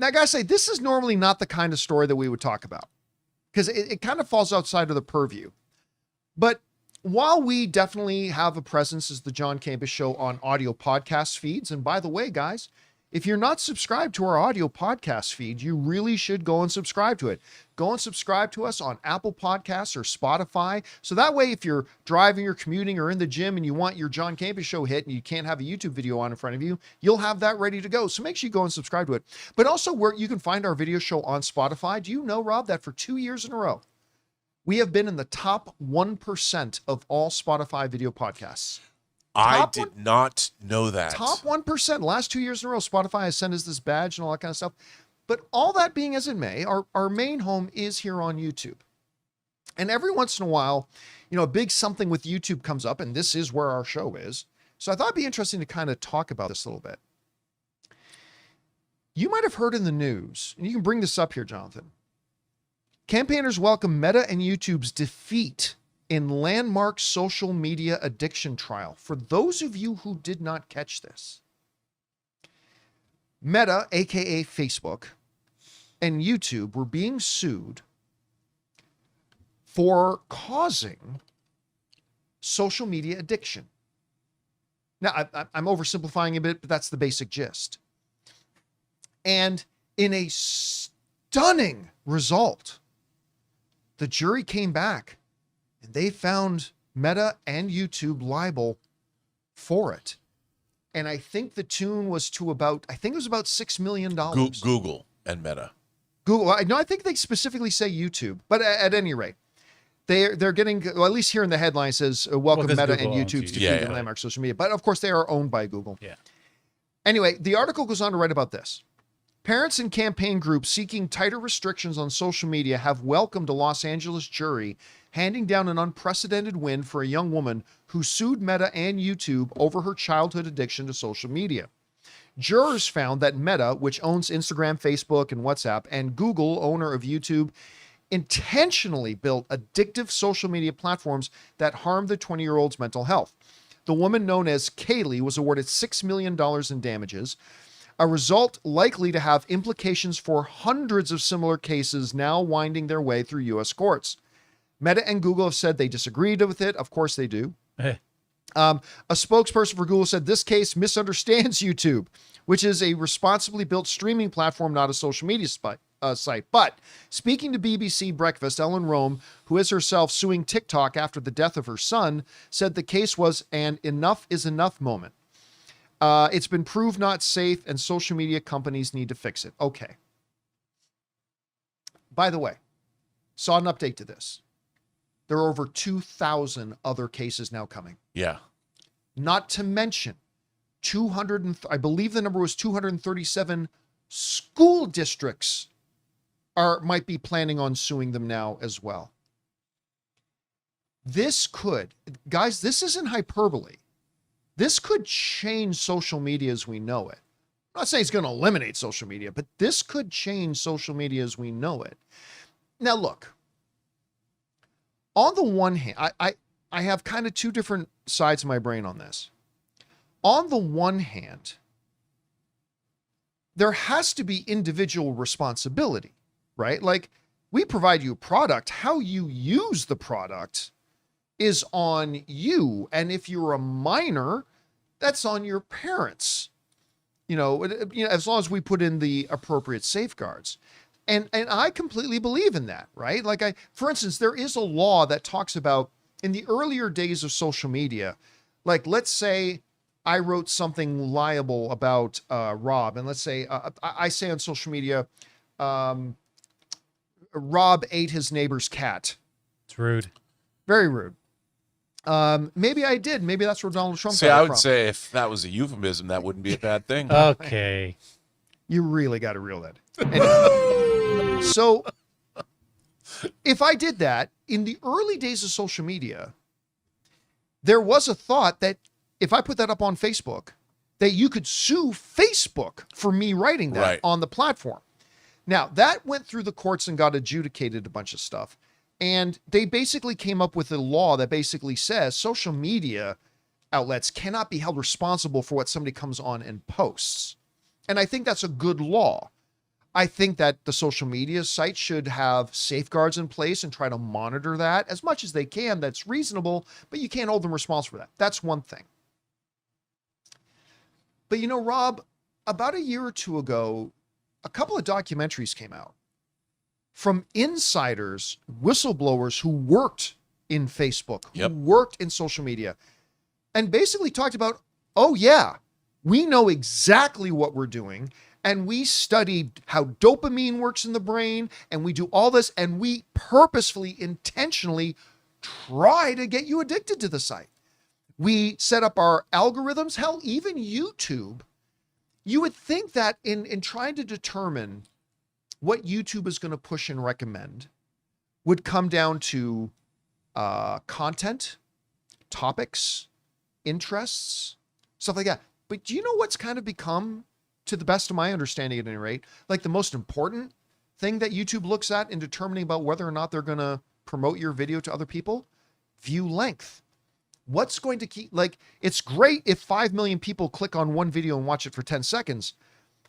I gotta say, this is normally not the kind of story that we would talk about because it kind of falls outside of the purview. But while we definitely have a presence as the John Campea Show on audio podcast feeds, and by the way, guys, if you're not subscribed to our audio podcast feed, you really should go and subscribe to it. Go and subscribe to us on Apple Podcasts or Spotify. So that way, if you're driving or commuting or in the gym and you want your John Campea Show hit and you can't have a YouTube video on in front of you, you'll have that ready to go. So make sure you go and subscribe to it. But also where you can find our video show on Spotify. Do you know, Rob, that for 2 years in a row, we have been in the top 1% of all Spotify video podcasts? I did not know that. Top 1%. Last 2 years in a row, Spotify has sent us this badge and all that kind of stuff. But all that being as it may, our main home is here on YouTube. And every once in a while, a big something with YouTube comes up, and this is where our show is. So I thought it'd be interesting to kind of talk about this a little bit. You might have heard in the news, and you can bring this up here, Jonathan. Campaigners welcome Meta and YouTube's defeat in landmark social media addiction trial. For those of you who did not catch this, Meta, aka Facebook, and YouTube were being sued for causing social media addiction. Now, I'm oversimplifying a bit, but that's the basic gist. And in a stunning result, the jury came back and they found Meta and YouTube liable for it. And I think the tune was to about $6 million. Google and Meta. Google. No, I think they specifically say YouTube, but at any rate, they're getting, well, at least here in the headline says, welcome Meta Google and YouTube's defeat in landmark social media. But of course they are owned by Google. Yeah. Anyway, the article goes on to write about this. Parents and campaign groups seeking tighter restrictions on social media have welcomed a Los Angeles jury handing down an unprecedented win for a young woman who sued Meta and YouTube over her childhood addiction to social media. Jurors found that Meta, which owns Instagram, Facebook, and WhatsApp, and Google, owner of YouTube, intentionally built addictive social media platforms that harmed the 20-year-old's mental health. The woman known as Kaylee was awarded $6 million in damages, a result likely to have implications for hundreds of similar cases now winding their way through U.S. courts. Meta and Google have said they disagreed with it. Of course they do. A spokesperson for Google said this case misunderstands YouTube, which is a responsibly built streaming platform, not a social media site. But speaking to BBC Breakfast, Ellen Rome, who is herself suing TikTok after the death of her son, said the case was an enough is enough moment. It's been proved not safe and social media companies need to fix it. Okay. By the way, saw an update to this. There are over 2,000 other cases now coming. Yeah. Not to mention I believe the number was 237 school districts might be planning on suing them now as well. This isn't hyperbole. This could change social media as we know it. I'm not saying it's going to eliminate social media, but this could change social media as we know it. Now, look, on the one hand, I have kind of two different sides of my brain on this. On the one hand, there has to be individual responsibility, right? Like, we provide you a product. How you use the product is on you. And if you're a minor, that's on your parents, as long as we put in the appropriate safeguards. And I completely believe in that, right? Like for instance, there is a law that talks about in the earlier days of social media, like let's say I wrote something liable about Rob, and let's say I say on social media, Rob ate his neighbor's cat. It's rude. Very rude. Maybe I did. Maybe that's where Donald Trump got it I from. would say if that was a euphemism, that wouldn't be a bad thing. Okay. You really got to reel that. Anyway, so if I did that in the early days of social media, there was a thought that if I put that up on Facebook, that you could sue Facebook for me writing that on the platform. Now, that went through the courts and got adjudicated a bunch of stuff. And they basically came up with a law that basically says social media outlets cannot be held responsible for what somebody comes on and posts. And I think that's a good law. I think that the social media sites should have safeguards in place and try to monitor that as much as they can. That's reasonable, but you can't hold them responsible for that. That's one thing. But Rob, about a year or two ago, a couple of documentaries came out from insiders, whistleblowers who worked in Facebook, who worked in social media, and basically talked about, oh yeah, we know exactly what we're doing. And we studied how dopamine works in the brain, and we do all this, and we purposefully, intentionally try to get you addicted to the site. We set up our algorithms. Hell, even YouTube. You would think that in trying to determine what YouTube is going to push and recommend would come down to content, topics, interests, stuff like that. But do you know what's kind of become, to the best of my understanding at any rate, like the most important thing that YouTube looks at in determining about whether or not they're going to promote your video to other people? View length. What's going to keep, like, it's great if 5 million people click on one video and watch it for 10 seconds,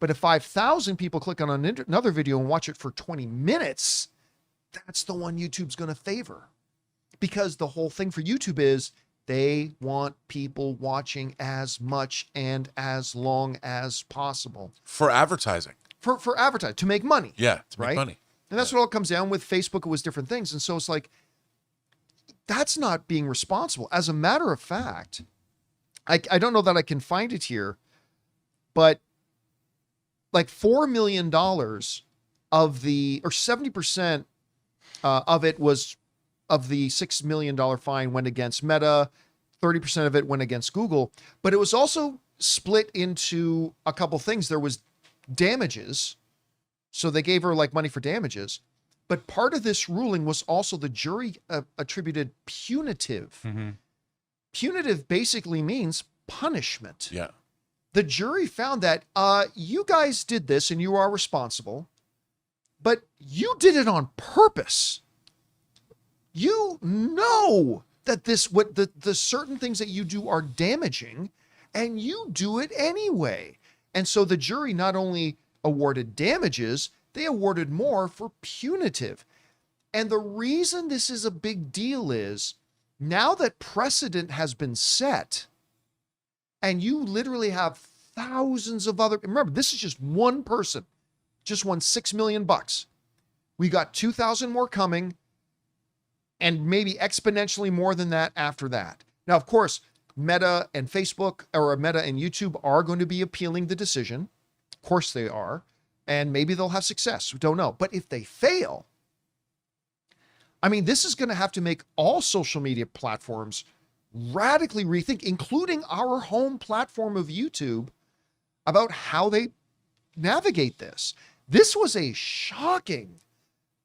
but if 5,000 people click on another video and watch it for 20 minutes, that's the one YouTube's going to favor. Because the whole thing for YouTube is they want people watching as much and as long as possible. For advertising. For advertising, to make money. Yeah, to right? make money. And that's what all comes down with. Facebook, it was different things. And so it's like, that's not being responsible. As a matter of fact, I don't know that I can find it here, but like $4 million of the, or 70% of it was, of the $6 million fine went against Meta, 30% of it went against Google, but it was also split into a couple things. There was damages. So they gave her like money for damages, but part of this ruling was also the jury attributed punitive. Mm-hmm. Punitive basically means punishment. Yeah. The jury found that you guys did this and you are responsible, but you did it on purpose. You know that the certain things that you do are damaging, and you do it anyway. And so the jury not only awarded damages, they awarded more for punitive. And the reason this is a big deal is now that precedent has been set, and you literally have thousands of other, remember, this is just one person, just won $6 million. We got 2,000 more coming, and maybe exponentially more than that after that. Now, of course, Meta and Facebook, or Meta and YouTube, are going to be appealing the decision. Of course they are. And maybe they'll have success. We don't know. But if they fail, I mean, this is going to have to make all social media platforms radically rethink, including our home platform of YouTube, about how they navigate this. This was a shocking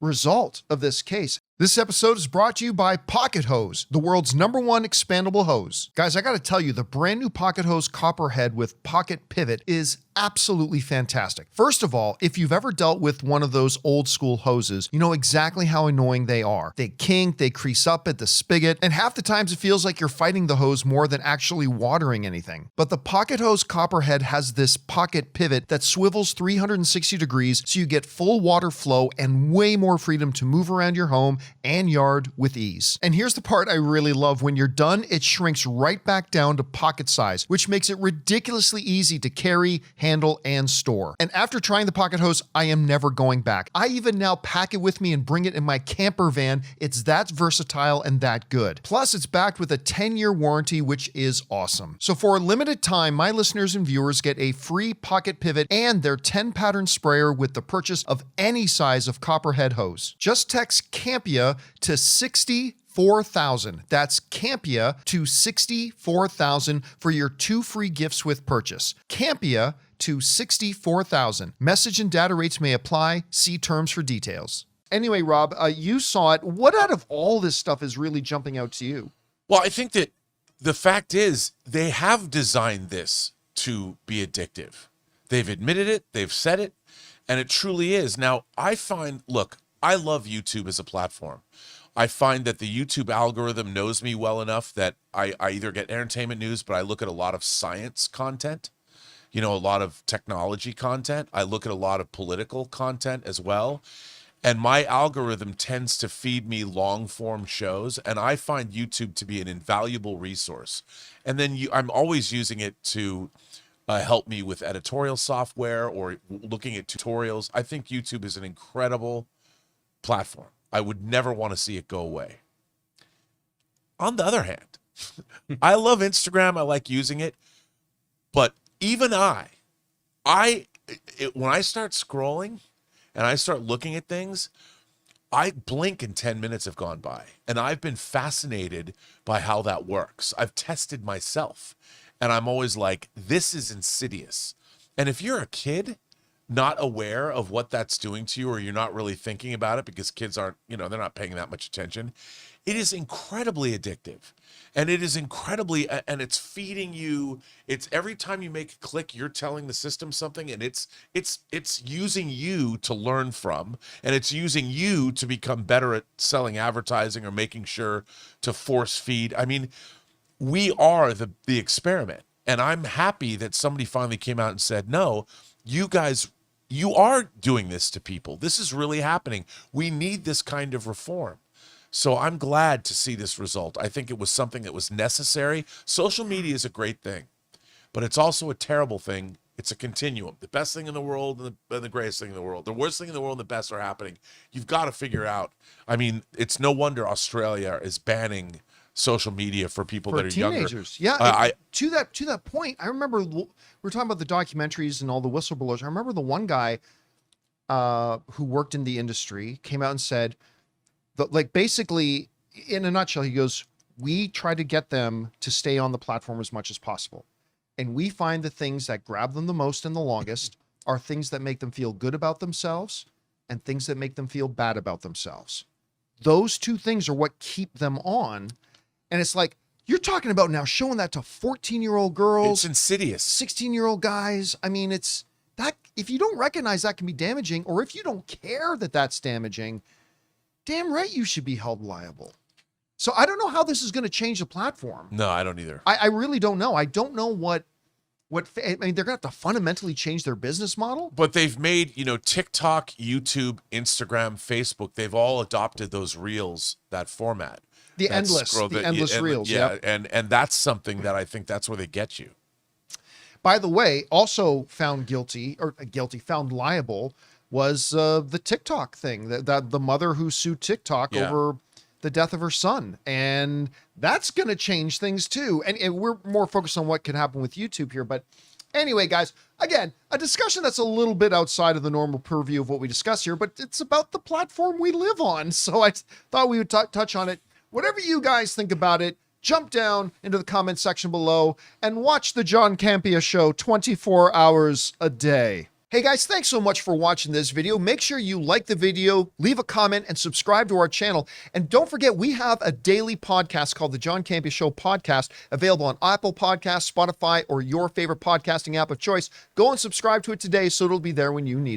result of this case. This episode is brought to you by Pocket Hose, the world's #1 expandable hose. Guys, I got to tell you, the brand new Pocket Hose Copperhead with Pocket Pivot is absolutely fantastic. First of all, if you've ever dealt with one of those old school hoses, you know exactly how annoying they are. They kink, they crease up at the spigot, and half the times it feels like you're fighting the hose more than actually watering anything. But the Pocket Hose Copperhead has this pocket pivot that swivels 360 degrees so you get full water flow and way more freedom to move around your home and yard with ease. And here's the part I really love. When you're done, it shrinks right back down to pocket size, which makes it ridiculously easy to carry, handle, and store. And after trying the Pocket Hose, I am never going back. I even now pack it with me and bring it in my camper van. It's that versatile and that good. Plus, it's backed with a 10-year warranty, which is awesome. So for a limited time, my listeners and viewers get a free Pocket Pivot and their 10-pattern sprayer with the purchase of any size of Copperhead hose. Just text Campea to 64,000. That's Campea to 64,000 for your 2 free gifts with purchase. Campea to 64,000. Message and data rates may apply. See terms for details. Anyway, Rob, you saw it. What out of all this stuff is really jumping out to you? Well, I think that the fact is they have designed this to be addictive. They've admitted it, they've said it, and it truly is. Now, I find, look, I love YouTube as a platform. I find that the YouTube algorithm knows me well enough that I either get entertainment news, but I look at a lot of science content. a lot of technology content. I look at a lot of political content as well. And my algorithm tends to feed me long form shows. And I find YouTube to be an invaluable resource. And then I'm always using it to help me with editorial software or looking at tutorials. I think YouTube is an incredible platform. I would never want to see it go away. On the other hand, I love Instagram. I like using it. But even when I start scrolling and I start looking at things, I blink and 10 minutes have gone by. And I've been fascinated by how that works. I've tested myself. And I'm always like, this is insidious. And if you're a kid not aware of what that's doing to you, or you're not really thinking about it because kids aren't, they're not paying that much attention, it is incredibly addictive. And it is incredibly, and it's feeding you. It's every time you make a click, you're telling the system something, and it's using you to learn from, and it's using you to become better at selling advertising or making sure to force feed. I mean, we are the experiment. And I'm happy that somebody finally came out and said, no, you guys, you are doing this to people. This is really happening. We need this kind of reform. So I'm glad to see this result. I think it was something that was necessary. Social media is a great thing, but it's also a terrible thing. It's a continuum. The best thing in the world and the greatest thing in the world. The worst thing in the world and the best are happening. You've got to figure out. I mean, it's no wonder Australia is banning social media for people that are teenagers. younger. Yeah. To that point, I remember we were talking about the documentaries and all the whistleblowers. I remember the one guy who worked in the industry came out and said, basically, in a nutshell, he goes, we try to get them to stay on the platform as much as possible. And we find the things that grab them the most and the longest are things that make them feel good about themselves and things that make them feel bad about themselves. Those two things are what keep them on. And it's like, you're talking about now showing that to 14-year-old girls. It's insidious. 16-year-old guys. I mean, it's that if you don't recognize that can be damaging, or if you don't care that that's damaging, damn right you should be held liable. So I don't know how this is going to change the platform. No, I don't either. I really don't know. I don't know what I mean, they're going to have to fundamentally change their business model. But they've made, TikTok, YouTube, Instagram, Facebook, they've all adopted those reels, that format. The endless reels. Yeah. Yep. And that's something that I think that's where they get you. By the way, also found liable was the TikTok thing, that the mother who sued TikTok over the death of her son. And that's going to change things too. And we're more focused on what can happen with YouTube here. But anyway, guys, again, a discussion that's a little bit outside of the normal purview of what we discuss here, but it's about the platform we live on. So I thought we would touch on it. Whatever you guys think about it, jump down into the comment section below and watch the John Campea Show 24 hours a day. Hey guys, thanks so much for watching this video. Make sure you like the video, leave a comment, and subscribe to our channel. And don't forget, we have a daily podcast called the John Campea Show Podcast, available on Apple Podcasts, Spotify, or your favorite podcasting app of choice. Go and subscribe to it today so it'll be there when you need it.